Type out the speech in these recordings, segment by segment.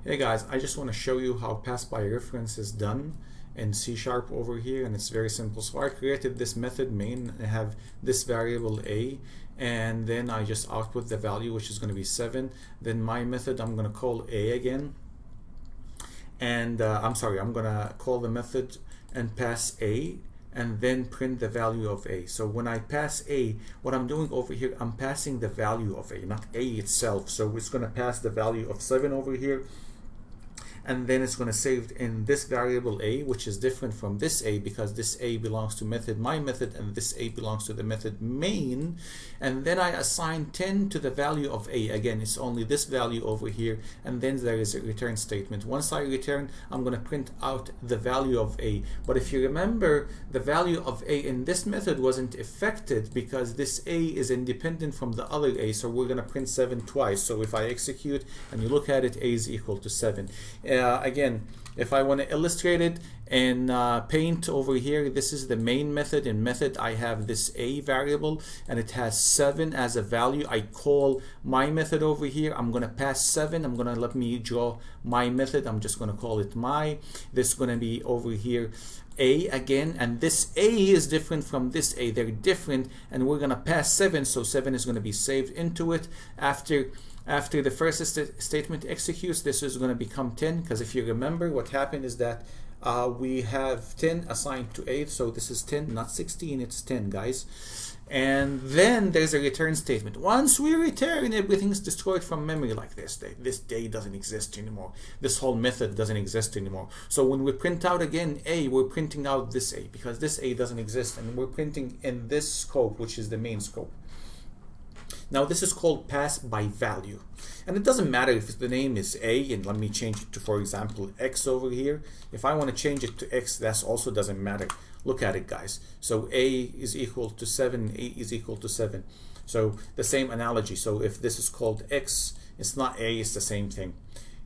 Hey guys, I just want to show you how pass by reference is done in C# over here, and it's very simple. So I created this method main. I have this variable a, and then I just output the value, which is going to be 7. Then my method, I'm going to call a again, and I'm going to call the method and pass a, and then print the value of a. So when I pass a, what I'm doing over here, I'm passing the value of a, not a itself. So it's going to pass the value of 7 over here, and then it's going to save in this variable a, which is different from this a because this a belongs to method my method, and this a belongs to the method main. And then I assign 10 to the value of a. Again, it's only this value over here, and then there is a return statement. Once I return, I'm going to print out the value of a. But if you remember, the value of a in this method wasn't affected because this a is independent from the other a, so we're going to print 7 twice. So if I execute and you look at it, a is equal to 7. Again, if I want to illustrate it in Paint over here, this is the main method. In method, I have this a variable, and it has 7 as a value. I call my method over here. I'm going to pass 7. I'm going to let me draw my method. I'm just going to call it my. This is going to be over here a again, and this a is different from this a. They're different, and we're going to pass 7, so 7 is going to be saved into it. After the first statement executes, this is going to become 10, because if you remember, what happened is that we have 10 assigned to 8, so this is 10, not 16, it's 10, guys. And then there's a return statement. Once we return, everything's destroyed from memory like this. This day doesn't exist anymore. This whole method doesn't exist anymore. So when we print out again a, we're printing out this a, because this a doesn't exist, and we're printing in this scope, which is the main scope. Now this is called pass by value, and it doesn't matter if the name is a, and let me change it to, for example, x over here. If I want to change it to x, that also doesn't matter. Look at it, guys. So a is equal to 7, a is equal to 7. So the same analogy. So if this is called x, it's not a, it's the same thing.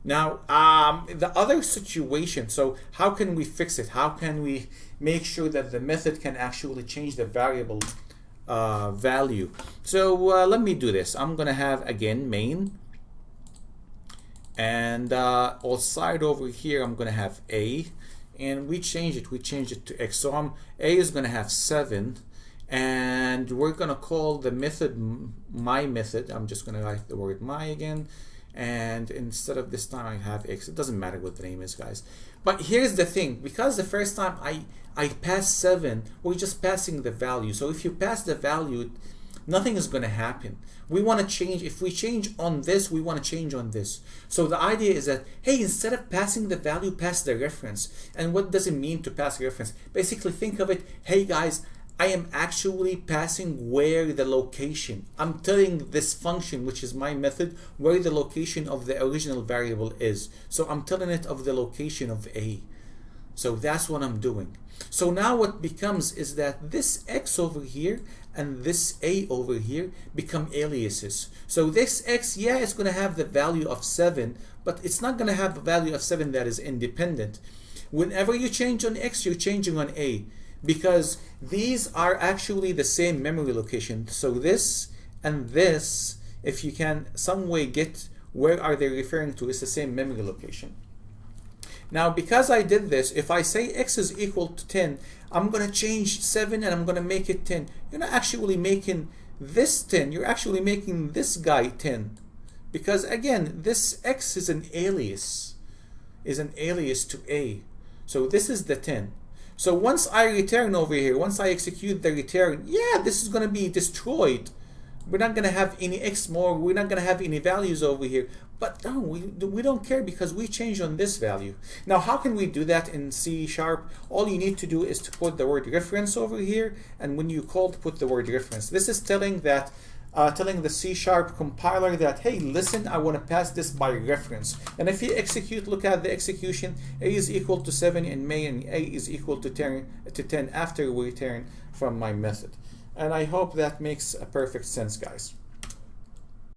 Now the other situation, so how can we fix it? How can we make sure that the method can actually change the variable value? So let me do this. I'm gonna have again main, and outside over here I'm gonna have a, and we change it to x. So a is gonna have 7, and we're gonna call the method my method. I'm just gonna write the word my again, and instead of this time I have x. It doesn't matter what the name is, guys. But here's the thing, because the first time I passed 7, we're just passing the value. So if you pass the value, nothing is going to happen. We want to change. If we change on this, we want to change on this. So the idea is that, hey, instead of passing the value, pass the reference. And what does it mean to pass reference? Basically, think of it, hey guys, I am actually passing where the location. I'm telling this function, which is my method, where the location of the original variable is. So I'm telling it of the location of a. So that's what I'm doing. So now what becomes is that this x over here and this a over here become aliases. So this x, yeah, it's going to have the value of 7, but it's not going to have a value of 7 that is independent. Whenever you change on x, you're changing on a, because these are actually the same memory location. So this and this, if you can some way get where are they referring to, it's the same memory location. Now because I did this, if I say x is equal to 10, I'm going to change 7 and I'm going to make it 10. You're not actually making this 10, you're actually making this guy 10. Because again, this x is an alias to a. So this is the 10. So once I return over here, once I execute the return, yeah, this is going to be destroyed. We're not going to have any x more. We're not going to have any values over here. But no, we don't care because we changed on this value. Now, how can we do that in C#? All you need to do is to put the word reference over here, and when you call to put the word reference, this is telling that telling the C# compiler that, hey, listen, I want to pass this by reference. And if you execute, look at the execution, a is equal to 7 in main, and a is equal to 10 after we return from my method. And I hope that makes a perfect sense, guys.